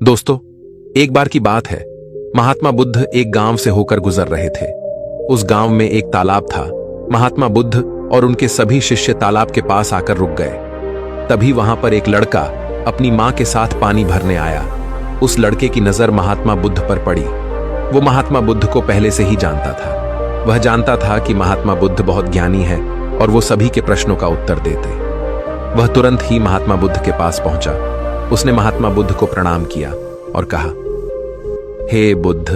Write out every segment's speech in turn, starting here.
दोस्तों, एक बार की बात है। महात्मा बुद्ध एक गांव से होकर गुजर रहे थे। उस गांव में एक तालाब था। महात्मा बुद्ध और उनके सभी शिष्य तालाब के पास आकर रुक गए। तभी वहां पर एक लड़का अपनी मां के साथ पानी भरने आया। उस लड़के की नजर महात्मा बुद्ध पर पड़ी। वो महात्मा बुद्ध को पहले से ही जानता था। वह जानता था कि महात्मा बुद्ध बहुत ज्ञानी है और वो सभी के प्रश्नों का उत्तर देते। वह तुरंत ही महात्मा बुद्ध के पास पहुंचा। उसने महात्मा बुद्ध को प्रणाम किया और कहा, हे बुद्ध,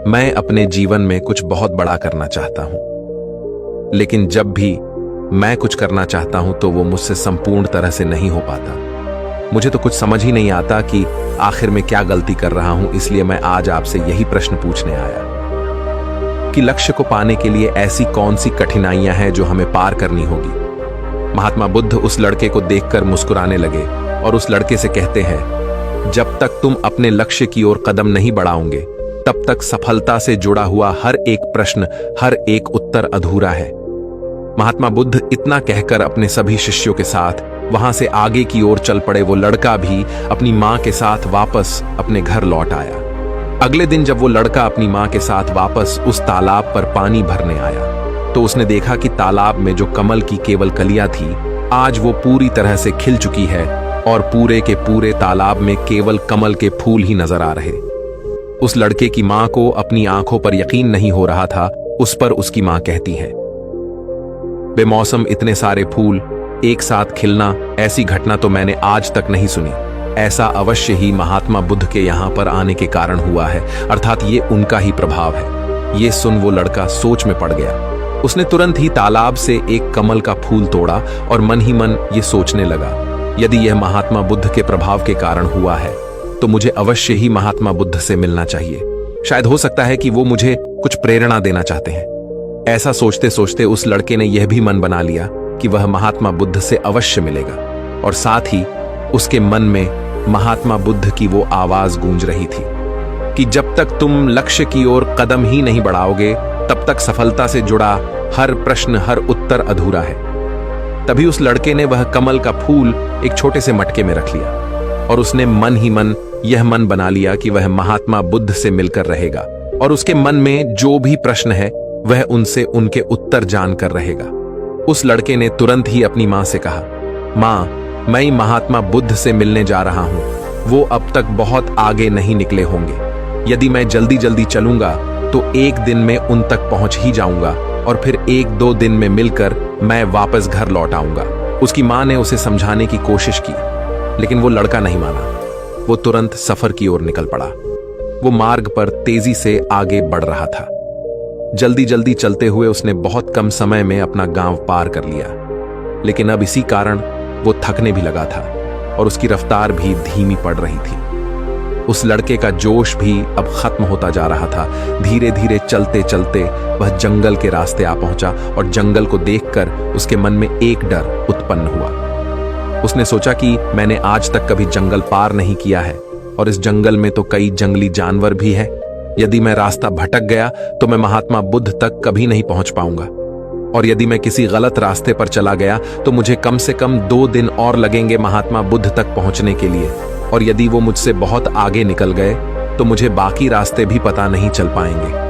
मैं अपने जीवन में कुछ बहुत बड़ा करना चाहता हूं, लेकिन जब भी मैं कुछ करना चाहता हूं तो वो मुझसे संपूर्ण तरह से नहीं हो पाता। मुझे तो कुछ समझ ही नहीं आता कि आखिर में क्या गलती कर रहा हूं। इसलिए मैं आज आपसे यही प्रश्न पूछने आया कि लक्ष्य को पाने के लिए ऐसी कौन सी कठिनाइयां हैं जो हमें पार करनी होगी। महात्मा बुद्ध उस लड़के को देखकर मुस्कुराने लगे और उस लड़के से कहते हैं, जब तक तुम अपने लक्ष्य की ओर कदम नहीं बढ़ाओगे, तब तक सफलता से जुड़ा हुआ हर एक प्रश्न, हर एक उत्तर अधूरा है। महात्मा बुद्ध इतना कहकर अपने सभी शिष्यों के साथ वहां से आगे की ओर चल पड़े। वो लड़का भी अपनी मां के साथ वापस अपने घर लौट आया। अगले दिन जब वो लड़का अपनी मां के साथ वापस उस तालाब पर पानी भरने आया तो उसने देखा कि तालाब में जो कमल की केवल कलियां थी, आज वो पूरी तरह से खिल चुकी है और पूरे के पूरे तालाब में केवल कमल के फूल ही नजर आ रहे। उस लड़के की मां को अपनी आंखों पर यकीन नहीं हो रहा था। उस पर उसकी मां कहती है, बेमौसम इतने सारे फूल एक साथ खिलना, ऐसी घटना तो मैंने आज तक नहीं सुनी। ऐसा अवश्य ही महात्मा बुद्ध के यहां पर आने के कारण हुआ है, अर्थात ये उनका ही प्रभाव है। ये सुन वो लड़का सोच में पड़ गया। उसने तुरंत ही तालाब से एक कमल का फूल तोड़ा और मन ही मन ये सोचने लगा, यदि यह महात्मा बुद्ध के प्रभाव के कारण हुआ है तो मुझे अवश्य ही महात्मा बुद्ध से मिलना चाहिए। शायद हो सकता है कि वो मुझे कुछ प्रेरणा देना चाहते हैं। ऐसा सोचते सोचते उस लड़के ने यह भी मन बना लिया कि वह महात्मा बुद्ध से अवश्य मिलेगा। और साथ ही उसके मन में महात्मा बुद्ध की वो आवाज गूंज रही थी कि जब तक तुम लक्ष्य की ओर कदम ही नहीं बढ़ाओगे, तब तक सफलता से जुड़ा हर प्रश्न, हर उत्तर अधूरा है। तभी उस लड़के ने वह कमल का फूल एक छोटे से मटके में रख लिया और उसने मन ही मन यह मन बना लिया कि वह महात्मा बुद्ध से मिलकर रहेगा और उसके मन में जो भी प्रश्न है वह उनसे उनके उत्तर जानकर रहेगा। उस लड़के ने तुरंत ही अपनी मां से कहा, मां, मैं महात्मा बुद्ध से मिलने जा रहा हूं। वो अब तक बहुत आगे नहीं निकले होंगे। यदि मैं जल्दी जल्दी चलूंगा तो एक दिन में उन तक पहुंच ही जाऊंगा और फिर एक दो दिन में मिलकर मैं वापस घर लौट आऊंगा। उसकी मां ने उसे समझाने की कोशिश की, लेकिन वो लड़का नहीं माना। वो तुरंत सफर की ओर निकल पड़ा। वो मार्ग पर तेजी से आगे बढ़ रहा था। जल्दी जल्दी चलते हुए उसने बहुत कम समय में अपना गांव पार कर लिया, लेकिन अब इसी कारण वो थकने भी लगा था और उसकी रफ्तार भी धीमी पड़ रही थी। उस लड़के का जोश भी अब खत्म होता जा रहा था। धीरे धीरे चलते चलते वह जंगल के रास्ते आ पहुंचा और जंगल को देखकर उसके मन में एक डर उत्पन्न हुआ। उसने सोचा कि मैंने आज तक कभी जंगल पार नहीं किया है और इस जंगल में तो कई जंगली जानवर भी हैं। यदि मैं रास्ता भटक गया तो मैं महात्मा बुद्ध तक कभी नहीं पहुंच पाऊंगा, और यदि मैं किसी गलत रास्ते पर चला गया तो मुझे कम से कम 2 दिन और लगेंगे महात्मा बुद्ध तक पहुंचने के लिए, और यदि वो मुझसे बहुत आगे निकल गए तो मुझे बाकी रास्ते भी पता नहीं चल पाएंगे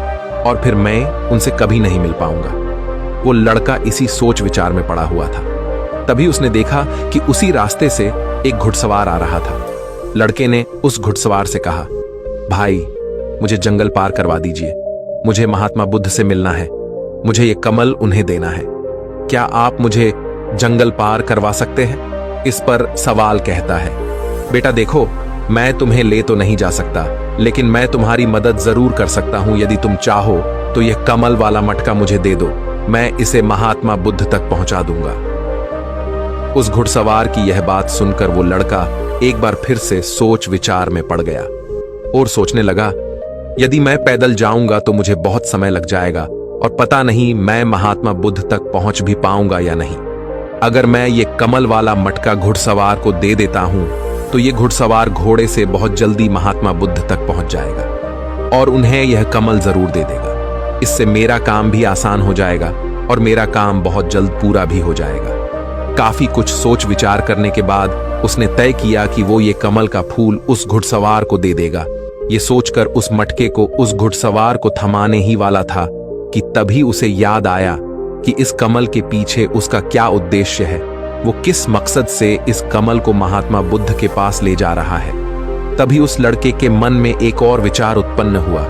और फिर मैं उनसे कभी नहीं मिल पाऊंगा। वो लड़का इसी सोच विचार में पड़ा हुआ था। तभी उसने देखा कि उसी रास्ते से एक घुड़सवार आ रहा था। लड़के ने उस घुड़सवार से कहा, भाई, मुझे जंगल पार करवा दीजिए। मुझे महात्मा बुद्ध से मिलना है। मुझे ये कमल उन्हें देना है। क्या आप मुझे जंगल पार करवा सकते हैं? इस पर सवाल कहता है, बेटा देखो, मैं तुम्हें ले तो नहीं जा सकता, लेकिन मैं तुम्हारी मदद जरूर कर सकता हूं। यदि तुम चाहो तो यह कमल वाला मटका मुझे दे दो, मैं इसे महात्मा बुद्ध तक पहुंचा दूंगा। उस घुड़सवार की यह बात सुनकर वो लड़का एक बार फिर से सोच विचार में पड़ गया और सोचने लगा, यदि मैं पैदल जाऊंगा तो मुझे बहुत समय लग जाएगा और पता नहीं मैं महात्मा बुद्ध तक पहुंच भी पाऊंगा या नहीं। अगर मैं ये कमल वाला मटका घुड़सवार को दे देता हूं तो ये घुड़सवार घोड़े से बहुत जल्दी महात्मा बुद्ध तक पहुंच जाएगा और उन्हें यह कमल जरूर दे देगा। इससे मेरा काम भी आसान हो जाएगा और मेरा काम बहुत जल्द पूरा भी हो जाएगा। काफी कुछ सोच विचार करने के बाद उसने तय किया कि वो ये कमल का फूल उस घुड़सवार को दे देगा। ये सोचकर उस मटके को उस घुड़सवार को थमाने ही वाला था कि तभी उसे याद आया कि इस कमल के पीछे उसका क्या उद्देश्य है, वो किस मकसद से इस कमल को महात्मा बुद्ध के पास ले जा रहा है। तभी उस लड़के के मन में एक और विचार उत्पन्न हुआ,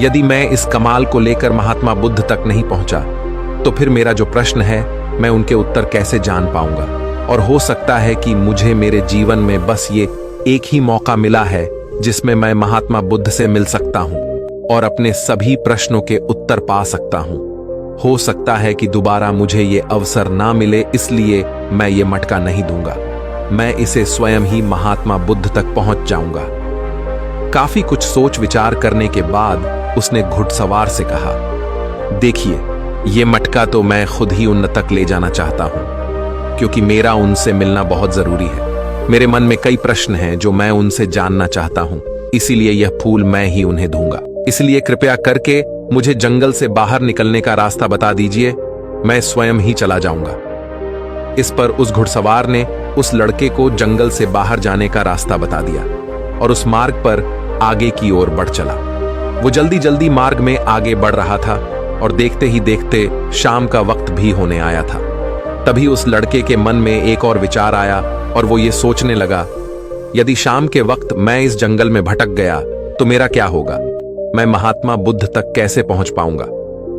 यदि मैं इस कमाल को लेकर महात्मा बुद्ध तक नहीं पहुंचा तो फिर मेरा जो प्रश्न है मैं उनके उत्तर कैसे जान पाऊंगा। और हो सकता है कि मुझे मेरे जीवन में बस ये एक ही मौका मिला है जिसमें मैं महात्मा बुद्ध से मिल सकता हूं और अपने सभी प्रश्नों के उत्तर पा सकता हूं। हो सकता है कि दोबारा मुझे ये अवसर ना मिले, इसलिए मैं ये मटका नहीं दूंगा। मैं इसे स्वयं ही महात्मा बुद्ध तक पहुंच जाऊंगा। काफी कुछ सोच विचार करने के बाद उसने घुड़सवार से कहा, देखिए, ये मटका तो मैं खुद ही उन तक ले जाना चाहता हूं, क्योंकि मेरा उनसे मिलना बहुत जरूरी है। मेरे मन में कई प्रश्न हैं जो मैं उनसे जानना चाहता हूं, इसीलिए यह फूल मैं ही उन्हें दूंगा। इसलिए कृपया करके मुझे जंगल से बाहर निकलने का रास्ता बता दीजिए, मैं स्वयं ही चला जाऊंगा। इस पर उस घुड़सवार ने उस लड़के को जंगल से बाहर जाने का रास्ता बता दिया और उस मार्ग पर आगे की ओर बढ़ चला। वो जल्दी जल्दी मार्ग में आगे बढ़ रहा था और देखते ही देखते शाम का वक्त भी होने आया था। तभी उस लड़के के मन में एक और विचार आया और वो ये सोचने लगा, यदि शाम के वक्त मैं इस जंगल में भटक गया तो मेरा क्या होगा? मैं महात्मा बुद्ध तक कैसे पहुंच पाऊंगा?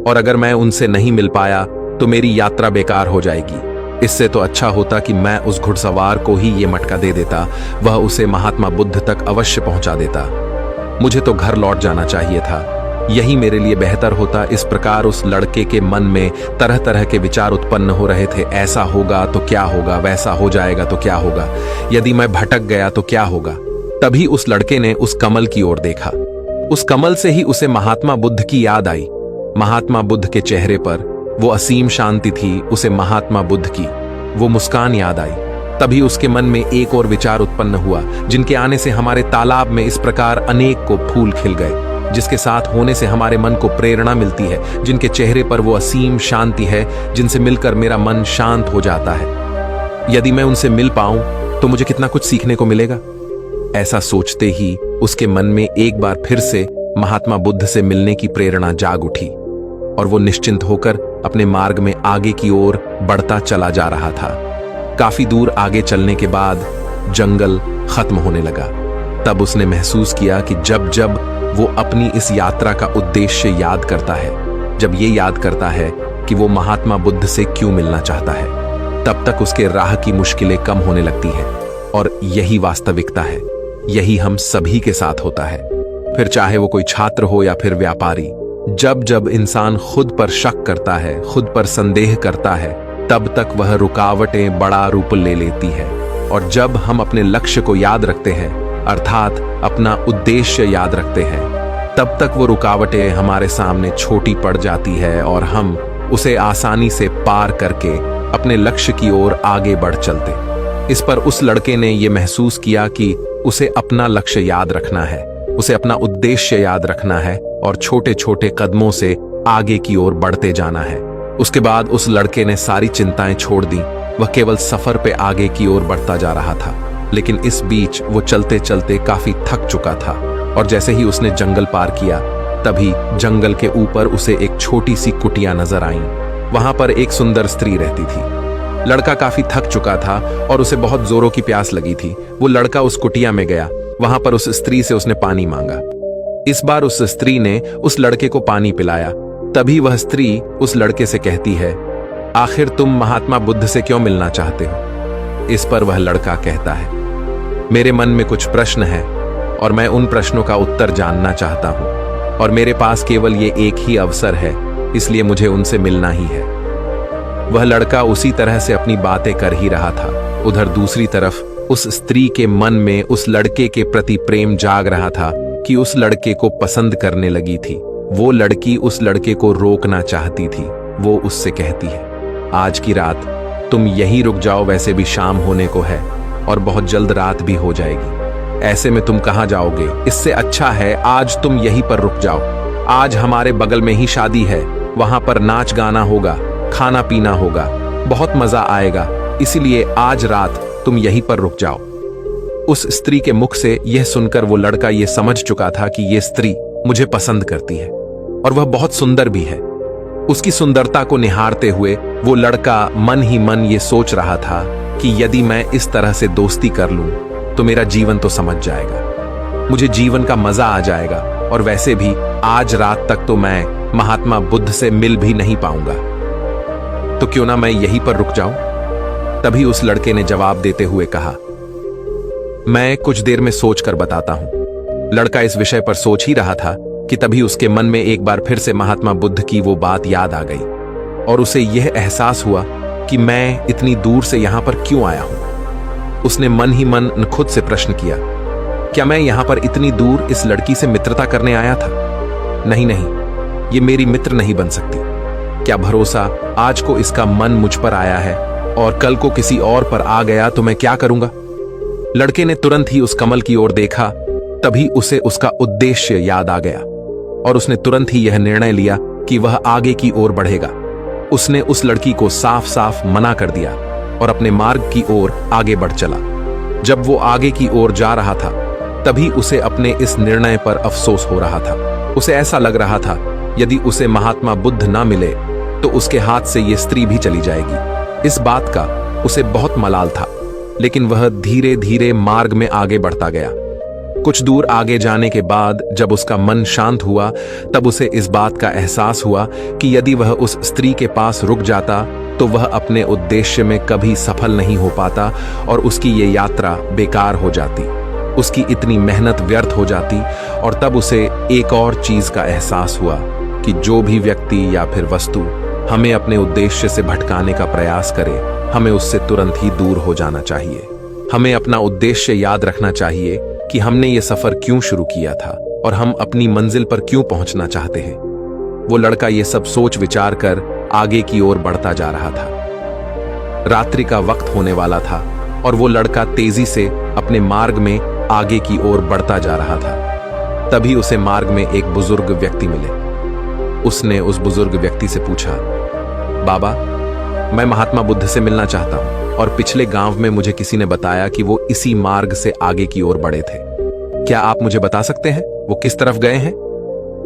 और अगर मैं उनसे नहीं मिल पाया तो मेरी यात्रा बेकार हो जाएगी। इससे तो अच्छा होता कि मैं उस घुड़सवार को ही ये मटका दे देता, वह उसे महात्मा बुद्ध तक अवश्य पहुंचा देता। मुझे तो घर लौट जाना चाहिए था, यही मेरे लिए बेहतर होता। इस प्रकार उस लड़के के मन में तरह तरह के विचार उत्पन्न हो रहे थे। ऐसा होगा तो क्या होगा, वैसा हो जाएगा तो क्या होगा, यदि मैं भटक गया तो क्या होगा। तभी उस लड़के ने उस कमल की ओर देखा। उस कमल से ही उसे महात्मा बुद्ध की याद आई। महात्मा बुद्ध के चेहरे पर वो असीम शांति थी। उसे महात्मा बुद्ध की वो मुस्कान याद आई। तभी उसके मन में एक और विचार उत्पन्न हुआ, जिनके आने से हमारे तालाब में इस प्रकार अनेक को फूल खिल गए, जिसके साथ होने से हमारे मन को प्रेरणा मिलती है, जिनके चेहरे पर वो असीम शांति है, जिनसे मिलकर मेरा मन शांत हो जाता है। यदि मैं उनसे मिल पाऊं तो मुझे कितना कुछ सीखने को मिलेगा। ऐसा सोचते ही उसके मन में एक बार फिर से महात्मा बुद्ध से मिलने की प्रेरणा जाग उठी और वो निश्चिंत होकर अपने मार्ग में आगे की ओर बढ़ता चला जा रहा था। काफी दूर आगे चलने के बाद जंगल खत्म होने लगा। तब उसने महसूस किया कि जब जब वो अपनी इस यात्रा का उद्देश्य याद करता है, जब ये याद करता है कि वो महात्मा बुद्ध से क्यों मिलना चाहता है, तब तक उसके राह की मुश्किलें कम होने लगती है। और यही वास्तविकता है, यही हम सभी के साथ होता है, फिर चाहे वो कोई छात्र हो या फिर व्यापारी। जब जब इंसान खुद पर शक करता है, खुद पर संदेह करता है, तब तक वह रुकावटें बड़ा रूप ले लेती है। और जब हम अपने लक्ष्य को याद रखते हैं, अर्थात अपना उद्देश्य याद रखते हैं, तब तक वो रुकावटें हमारे सामने छोटी पड़ जाती है और हम उसे आसानी से पार करके अपने लक्ष्य की ओर आगे बढ़ चलते। इस पर उस लड़के ने यह महसूस किया कि उसे अपना लक्ष्य याद रखना है, उसे अपना उद्देश्य याद रखना है और छोटे छोटे कदमों से आगे की ओर बढ़ते जाना है। उसके बाद उस लड़के ने सारी चिंताएं छोड़ दी। वह केवल सफर पे आगे की ओर बढ़ता जा रहा था, लेकिन इस बीच वो चलते चलते काफी थक चुका था। और जैसे ही उसने जंगल पार किया, तभी जंगल के ऊपर उसे एक छोटी सी कुटिया नजर आई। वहां पर एक सुंदर स्त्री रहती थी। लड़का काफी थक चुका था और उसे बहुत जोरों की प्यास लगी थी। वो लड़का उस कुटिया में गया। वहां पर उस स्त्री से उसने पानी मांगा। इस बार उस स्त्री ने उस लड़के को पानी पिलाया। तभी वह स्त्री उस लड़के से कहती है, आखिर तुम महात्मा बुद्ध से क्यों मिलना चाहते हो? इस पर वह लड़का कहता है, मेरे मन में कुछ प्रश्न हैं और मैं उन प्रश्नों का उत्तर जानना चाहता हूं, और मेरे पास केवल ये एक ही अवसर है, इसलिए मुझे उनसे मिलना ही है। वह लड़का उसी तरह से अपनी बातें कर ही रहा था। उधर दूसरी तरफ उस स्त्री के मन में उस लड़के के प्रति प्रेम जाग रहा था कि उस लड़के को पसंद करने लगी थी। वो लड़की उस लड़के को रोकना चाहती थी। वो उससे कहती है, आज की रात तुम यहीं रुक जाओ, वैसे भी शाम होने को है और बहुत जल्द रात भी हो जाएगी। ऐसे में तुम कहाँ जाओगे? इससे अच्छा है आज तुम यहीं पर रुक जाओ। आज हमारे बगल में ही शादी है, वहां पर नाच गाना होगा, खाना पीना होगा, बहुत मजा आएगा। इसलिए आज रात तुम यहीं पर रुक जाओ। उस स्त्री के मुख से यह सुनकर वो लड़का यह समझ चुका था कि यह स्त्री मुझे पसंद करती है और वह बहुत सुंदर भी है। उसकी सुंदरता को निहारते हुए वो लड़का मन ही मन ये सोच रहा था कि यदि मैं इस तरह से दोस्ती कर लूं तो मेरा जीवन तो समझ जाएगा, मुझे जीवन का मजा आ जाएगा और वैसे भी आज रात तक तो मैं महात्मा बुद्ध से मिल भी नहीं पाऊंगा, तो क्यों ना मैं यहीं पर रुक जाऊं। तभी उस लड़के ने जवाब देते हुए कहा, मैं कुछ देर में सोच कर बताता हूं। लड़का इस विषय पर सोच ही रहा था कि तभी उसके मन में एक बार फिर से महात्मा बुद्ध की वो बात याद आ गई और उसे यह एहसास हुआ कि मैं इतनी दूर से यहां पर क्यों आया हूं। उसने मन ही मन खुद से प्रश्न किया, क्या मैं यहां पर इतनी दूर इस लड़की से मित्रता करने आया था? नहीं नहीं, ये मेरी मित्र नहीं बन सकती। क्या भरोसा आज को इसका मन मुझ पर आया है और कल को किसी और पर आ गया तो मैं क्या करूंगा। लड़के ने तुरंत ही उस कमल की ओर देखा, तभी उसे उसका उद्देश्य याद आ गया और उसने तुरंत ही यह निर्णय लिया कि वह आगे की ओर बढ़ेगा। उसने उस लड़की को साफ साफ मना कर दिया और अपने मार्ग की ओर आगे बढ़ चला। जब वो आगे की ओर जा रहा था तभी उसे अपने इस निर्णय पर अफसोस हो रहा था। उसे ऐसा लग रहा था यदि उसे महात्मा बुद्ध ना मिले तो उसके हाथ से ये स्त्री भी चली जाएगी। इस बात का उसे बहुत मलाल था, लेकिन वह धीरे धीरे मार्ग में आगे बढ़ता गया। कुछ दूर आगे जाने के बाद जब उसका मन शांत हुआ तब उसे इस बात का एहसास हुआ कि यदि वह उस स्त्री के पास रुक जाता तो वह अपने उद्देश्य में कभी सफल नहीं हो पाता और उसकी ये यात्रा बेकार हो जाती, उसकी इतनी मेहनत व्यर्थ हो जाती। और तब उसे एक और चीज का एहसास हुआ कि जो भी व्यक्ति या फिर वस्तु हमें अपने उद्देश्य से भटकाने का प्रयास करे, हमें उससे तुरंत ही दूर हो जाना चाहिए। हमें अपना उद्देश्य याद रखना चाहिए कि हमने ये सफर क्यों शुरू किया था और हम अपनी मंजिल पर क्यों पहुंचना चाहते हैं। वो लड़का ये सब सोच विचार कर आगे की ओर बढ़ता जा रहा था। रात्रि का वक्त होने वाला था और वो लड़का तेजी से अपने मार्ग में आगे की ओर बढ़ता जा रहा था। तभी उसे मार्ग में एक बुजुर्ग व्यक्ति मिले। उसने उस बुजुर्ग व्यक्ति से पूछा, बाबा, मैं महात्मा बुद्ध से मिलना चाहता हूं और पिछले गांव में मुझे किसी ने बताया कि वो इसी मार्ग से आगे की ओर बढ़े थे। क्या आप मुझे बता सकते हैं वो किस तरफ गए हैं?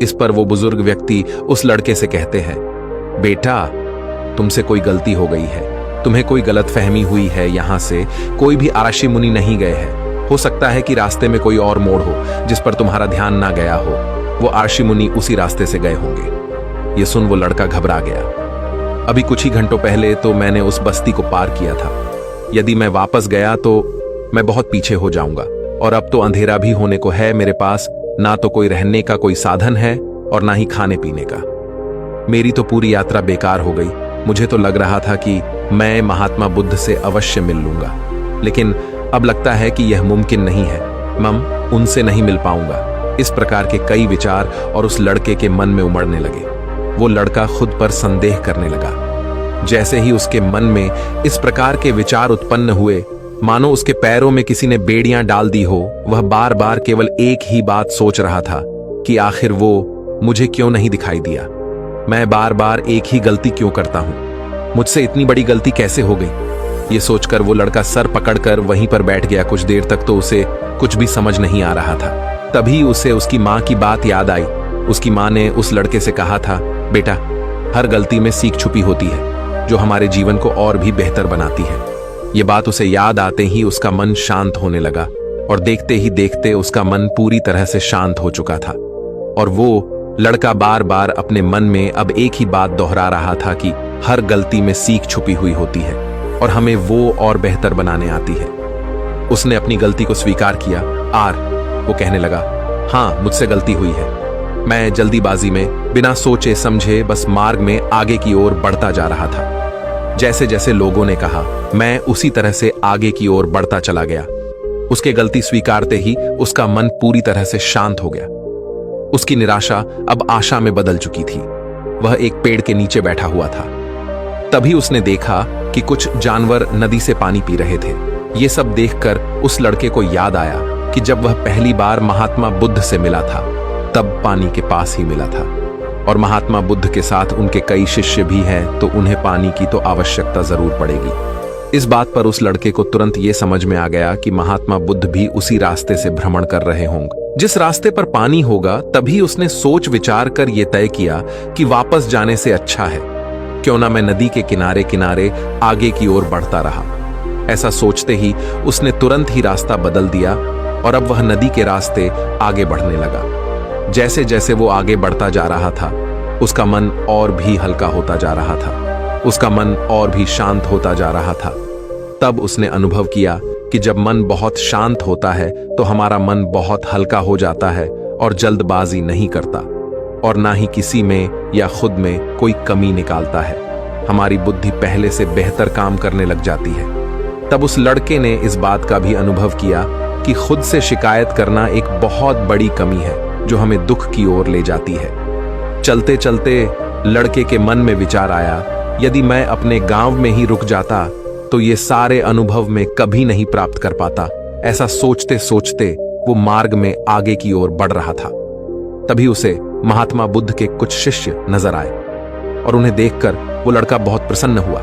इस पर वो बुजुर्ग व्यक्ति उस लड़के से कहते हैं, बेटा, तुमसे कोई गलती हो गई है, तुम्हें कोई गलतफहमी हुई है। यहां से कोई भी आरषि मुनि नहीं गए हैं। हो सकता है कि रास्ते में कोई और मोड़ हो जिस पर तुम्हारा ध्यान ना गया हो। वो आरषि मुनि उसी रास्ते से गए होंगे। ये सुन वो लड़का घबरा गया। अभी कुछ ही घंटों पहले तो मैंने उस बस्ती को पार किया था। यदि मैं वापस गया तो मैं बहुत पीछे हो जाऊंगा और अब तो अंधेरा भी होने को है। मेरे पास ना तो कोई रहने का कोई साधन है और ना ही खाने पीने का। मेरी तो पूरी यात्रा बेकार हो गई। मुझे तो लग रहा था कि मैं महात्मा बुद्ध से अवश्य मिल लूंगा, लेकिन अब लगता है कि यह मुमकिन नहीं है। मैं उनसे नहीं मिल पाऊंगा। इस प्रकार के कई विचार और उस लड़के के मन में उमड़ने लगे। वो लड़का खुद पर संदेह करने लगा। जैसे ही उसके मन में इस प्रकार के विचार उत्पन्न हुए, मानो उसके पैरों में किसी ने बेड़ियां डाल दी हो। वह बार बार केवल एक ही बात सोच रहा था कि आखिर वो मुझे क्यों नहीं दिखाई दिया। मैं बार बार एक ही गलती क्यों करता हूं? मुझसे इतनी बड़ी गलती कैसे हो गई? ये सोचकर वो लड़का सर पकड़कर वहीं पर बैठ गया। कुछ देर तक तो उसे कुछ भी समझ नहीं आ रहा था। तभी उसे उसकी माँ की बात याद आई। उसकी माँ ने उस लड़के से कहा था, बेटा, हर गलती में सीख छुपी होती है जो हमारे जीवन को और भी बेहतर बनाती है। ये बात उसे याद आते ही उसका मन शांत होने लगा और देखते ही देखते उसका मन पूरी तरह से शांत हो चुका था। और वो लड़का बार बार अपने मन में अब एक ही बात दोहरा रहा था कि हर गलती में सीख छुपी हुई होती है और हमें वो और बेहतर बनाने आती है। उसने अपनी गलती को स्वीकार किया। वो कहने लगा, हाँ, मुझसे गलती हुई है। मैं जल्दीबाजी में बिना सोचे समझे बस मार्ग में आगे की ओर बढ़ता जा रहा था। जैसे जैसे लोगों ने कहा, मैं उसी तरह से आगे की ओर बढ़ता चला गया। उसके गलती स्वीकारते ही उसका मन पूरी तरह से शांत हो गया। उसकी निराशा अब आशा में बदल चुकी थी। वह एक पेड़ के नीचे बैठा हुआ था। तभी उसने देखा कि कुछ जानवर नदी से पानी पी रहे थे। ये सब देखकर उस लड़के को याद आया कि जब वह पहली बार महात्मा बुद्ध से मिला था तब पानी के पास ही मिला था और महात्मा बुद्ध के साथ उनके कई शिष्य भी हैं, तो उन्हें पानी की तो आवश्यकता जरूर पड़ेगी। इस बात पर उस लड़के को तुरंत ये समझ में आ गया कि महात्मा बुद्ध भी उसी रास्ते से भ्रमण कर रहे होंगे। जिस रास्ते पर पानी होगा, तभी उसने सोच विचार कर यह तय किया कि वापस जाने से अच्छा है क्यों ना मैं नदी के किनारे किनारे आगे की ओर बढ़ता रहा। ऐसा सोचते ही उसने तुरंत ही रास्ता बदल दिया और अब वह नदी के रास्ते आगे बढ़ने लगा। जैसे जैसे वो आगे बढ़ता जा रहा था, उसका मन और भी हल्का होता जा रहा था, उसका मन और भी शांत होता जा रहा था। तब उसने अनुभव किया कि जब मन बहुत शांत होता है तो हमारा मन बहुत हल्का हो जाता है और जल्दबाजी नहीं करता और ना ही किसी में या खुद में कोई कमी निकालता है। हमारी बुद्धि पहले से बेहतर काम करने लग जाती है। तब उस लड़के ने इस बात का भी अनुभव किया कि खुद से शिकायत करना एक बहुत बड़ी कमी है जो हमें दुख की ओर ले जाती है। चलते चलते लड़के के मन में विचार आया, यदि मैं अपने गांव में ही रुक जाता तो ये सारे अनुभव में कभी नहीं प्राप्त कर पाता। ऐसा सोचते सोचते वो मार्ग में आगे की ओर बढ़ रहा था। तभी उसे महात्मा बुद्ध के कुछ शिष्य नजर आए और उन्हें देखकर वो लड़का बहुत प्रसन्न हुआ।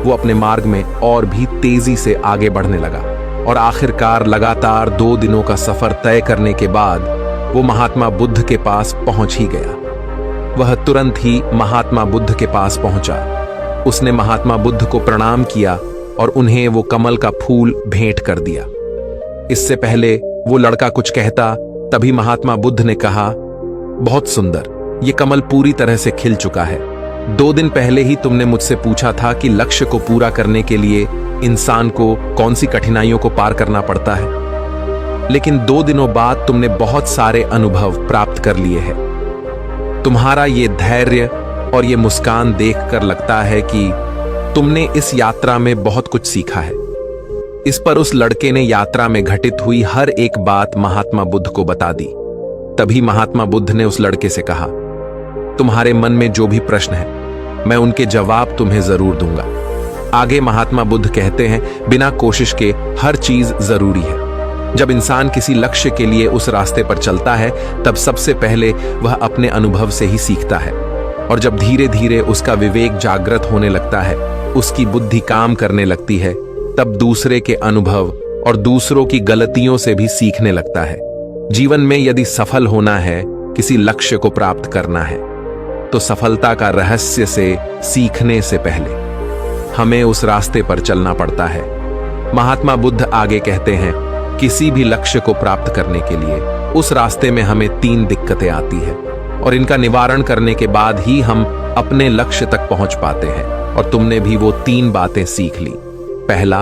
वो अपने मार्ग में और भी तेजी से आगे बढ़ने लगा और आखिरकार लगातार 2 दिनों का सफर तय करने के बाद वो महात्मा बुद्ध के पास पहुंच ही गया। वह तुरंत ही महात्मा बुद्ध के पास पहुंचा। उसने महात्मा बुद्ध को प्रणाम किया और उन्हें वो कमल का फूल भेंट कर दिया। इससे पहले वो लड़का कुछ कहता, तभी महात्मा बुद्ध ने कहा, बहुत सुंदर, ये कमल पूरी तरह से खिल चुका है। 2 दिन पहले ही तुमने मुझसे पूछा था कि लक्ष्य को पूरा करने के लिए इंसान को कौन सी कठिनाइयों को पार करना पड़ता है, लेकिन 2 दिनों बाद तुमने बहुत सारे अनुभव प्राप्त कर लिए हैं। तुम्हारा ये धैर्य और ये मुस्कान देखकर लगता है कि तुमने इस यात्रा में बहुत कुछ सीखा है। इस पर उस लड़के ने यात्रा में घटित हुई हर एक बात महात्मा बुद्ध को बता दी। तभी महात्मा बुद्ध ने उस लड़के से कहा, तुम्हारे मन में जो भी प्रश्न है मैं उनके जवाब तुम्हें जरूर दूंगा। आगे महात्मा बुद्ध कहते हैं, बिना कोशिश के हर चीज जरूरी है। जब इंसान किसी लक्ष्य के लिए उस रास्ते पर चलता है तब सबसे पहले वह अपने अनुभव से ही सीखता है और जब धीरे धीरे उसका विवेक जागृत होने लगता है, उसकी बुद्धि काम करने लगती है, तब दूसरे के अनुभव और दूसरों की गलतियों से भी सीखने लगता है। जीवन में यदि सफल होना है, किसी लक्ष्य को प्राप्त करना है, तो सफलता का रहस्य से सीखने से पहले हमें उस रास्ते पर चलना पड़ता है। महात्मा बुद्ध आगे कहते हैं, किसी भी लक्ष्य को प्राप्त करने के लिए उस रास्ते में हमें 3 दिक्कतें आती है और इनका निवारण करने के बाद ही हम अपने लक्ष्य तक पहुंच पाते हैं। और तुमने भी वो 3 बातें सीख ली। पहला,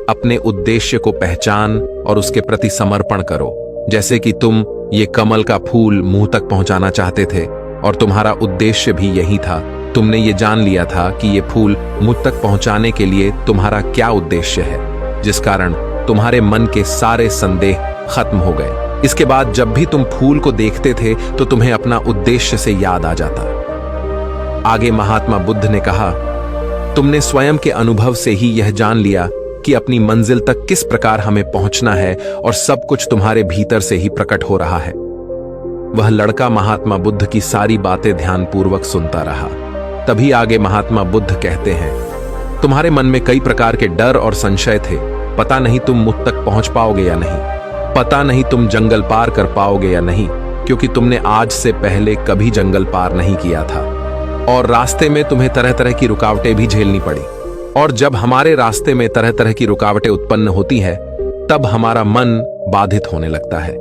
अपने उद्देश्य को पहचान और उसके प्रति समर्पण करो। जैसे कि तुम ये कमल का फूल मुंह तक पहुंचाना चाहते थे और तुम्हारा उद्देश्य भी यही था। तुमने ये जान लिया था कि ये फूल मुझ तक पहुंचाने के लिए तुम्हारा क्या उद्देश्य है, जिस कारण तुम्हारे मन के सारे संदेह खत्म हो गए। इसके बाद जब भी तुम फूल को देखते थे तो तुम्हें अपना उद्देश्य से याद आ जाता। आगे महात्मा बुद्ध ने कहा, तुमने स्वयं के अनुभव से ही यह जान लिया कि अपनी मंजिल तक किस प्रकार हमें पहुंचना है और सब कुछ तुम्हारे भीतर से ही प्रकट हो रहा है। वह लड़का महात्मा बुद्ध की सारी बातें ध्यानपूर्वक सुनता रहा। तभी आगे महात्मा बुद्ध कहते हैं, तुम्हारे मन में कई प्रकार के डर और संशय थे। पता नहीं तुम मुझ तक पहुंच पाओगे या नहीं, पता नहीं तुम जंगल पार कर पाओगे या नहीं, क्योंकि तुमने आज से पहले कभी जंगल पार नहीं किया था और रास्ते में तुम्हें तरह तरह की रुकावटें भी झेलनी पड़ी। और जब हमारे रास्ते में तरह तरह की रुकावटें उत्पन्न होती है, तब हमारा मन बाधित होने लगता है,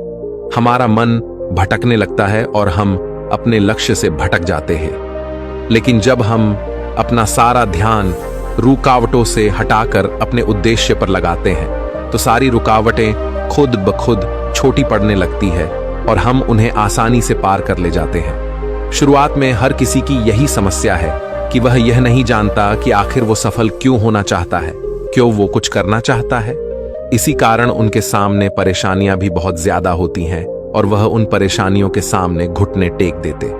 हमारा मन भटकने लगता है और हम अपने लक्ष्य से भटक जाते हैं। लेकिन जब हम अपना सारा ध्यान रुकावटों से हटाकर अपने उद्देश्य पर लगाते हैं, तो सारी रुकावटें खुद ब खुद छोटी पड़ने लगती है और हम उन्हें आसानी से पार कर ले जाते हैं। शुरुआत में हर किसी की यही समस्या है कि वह यह नहीं जानता कि आखिर वो सफल क्यों होना चाहता है, क्यों वो कुछ करना चाहता है। इसी कारण उनके सामने परेशानियां भी बहुत ज्यादा होती हैं और वह उन परेशानियों के सामने घुटने टेक देते।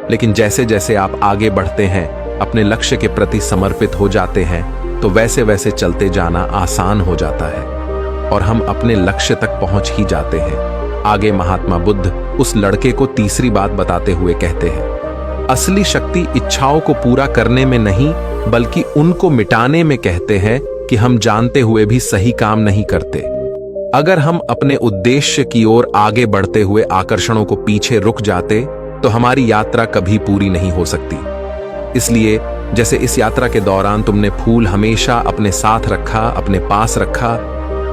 लेकिन जैसे जैसे आप आगे बढ़ते हैं, अपने लक्ष्य के प्रति समर्पित हो जाते हैं, तो वैसे वैसे चलते जाना आसान हो जाता है और हम अपने लक्ष्य तक पहुंच ही जाते हैं। आगे महात्मा बुद्ध उस लड़के को तीसरी बात बताते हुए कहते हैं, असली शक्ति इच्छाओं को पूरा करने में नहीं बल्कि उनको मिटाने में कहते हैं कि हम जानते हुए भी सही काम नहीं करते। अगर हम अपने उद्देश्य की ओर आगे बढ़ते हुए आकर्षणों को पीछे रुक जाते तो हमारी यात्रा कभी पूरी नहीं हो सकती। इसलिए जैसे इस यात्रा के दौरान तुमने फूल हमेशा अपने साथ रखा, अपने पास रखा,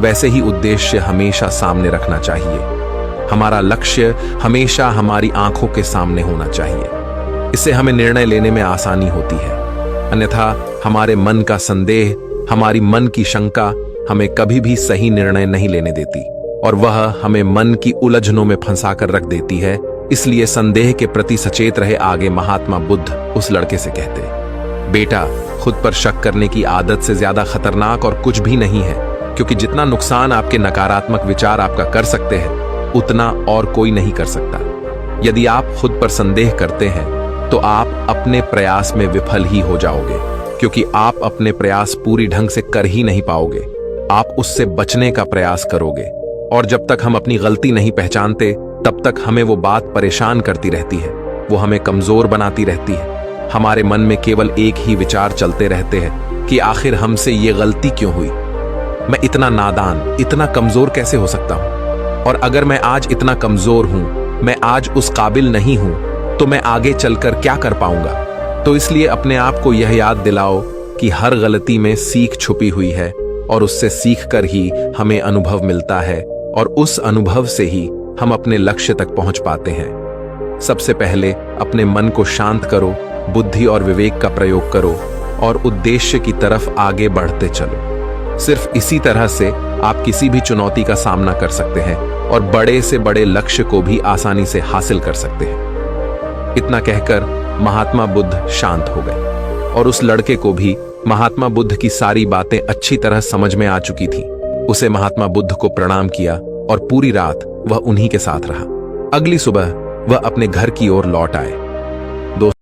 वैसे ही उद्देश्य हमेशा सामने रखना चाहिए। हमारा लक्ष्य हमेशा हमारी आंखों के सामने होना चाहिए। इससे हमें निर्णय लेने में आसानी होती है। अन्यथा हमारे मन का संदेह, हमारी मन की शंका हमें कभी भी सही निर्णय नहीं लेने देती और वह हमें मन की उलझनों में फंसाकर रख देती है। इसलिए संदेह के प्रति सचेत रहे। आगे महात्मा बुद्ध उस लड़के से कहते, बेटा, खुद पर शक करने की आदत से ज्यादा खतरनाक और कुछ भी नहीं है, क्योंकि जितना नुकसान आपके नकारात्मक विचार आपका कर सकते हैं उतना और कोई नहीं कर सकता। यदि आप खुद पर संदेह करते हैं तो आप अपने प्रयास में विफल ही हो जाओगे, क्योंकि आप अपने प्रयास पूरी ढंग से कर ही नहीं पाओगे। आप उससे बचने का प्रयास करोगे और जब तक हम अपनी गलती नहीं पहचानते तब तक हमें वो बात परेशान करती रहती है, वो हमें कमजोर बनाती रहती है। हमारे मन में केवल एक ही विचार चलते रहते हैं कि आखिर हमसे ये गलती क्यों हुई, मैं इतना नादान, इतना कमजोर कैसे हो सकता हूं, और अगर मैं आज इतना कमजोर हूं, मैं आज उस काबिल नहीं हूं, तो मैं आगे चलकर क्या कर पाऊंगा। तो इसलिए अपने आप को यह याद दिलाओ कि हर गलती में सीख छुपी हुई है और उससे सीखकर ही हमें अनुभव मिलता है और उस अनुभव से ही हम अपने लक्ष्य तक पहुंच पाते हैं। सबसे पहले अपने मन को शांत करो, बुद्धि और विवेक का प्रयोग करो और उद्देश्य की तरफ आगे बढ़ते चलो। सिर्फ इसी तरह से आप किसी भी चुनौती का सामना कर सकते हैं और बड़े से बड़े लक्ष्य को भी आसानी से हासिल कर सकते हैं। इतना कहकर महात्मा बुद्ध शांत हो गए और उस लड़के को भी महात्मा बुद्ध की सारी बातें अच्छी तरह समझ में आ चुकी थी। उसे महात्मा बुद्ध को प्रणाम किया और पूरी रात वह उन्हीं के साथ रहा। अगली सुबह वह अपने घर की ओर लौट आए।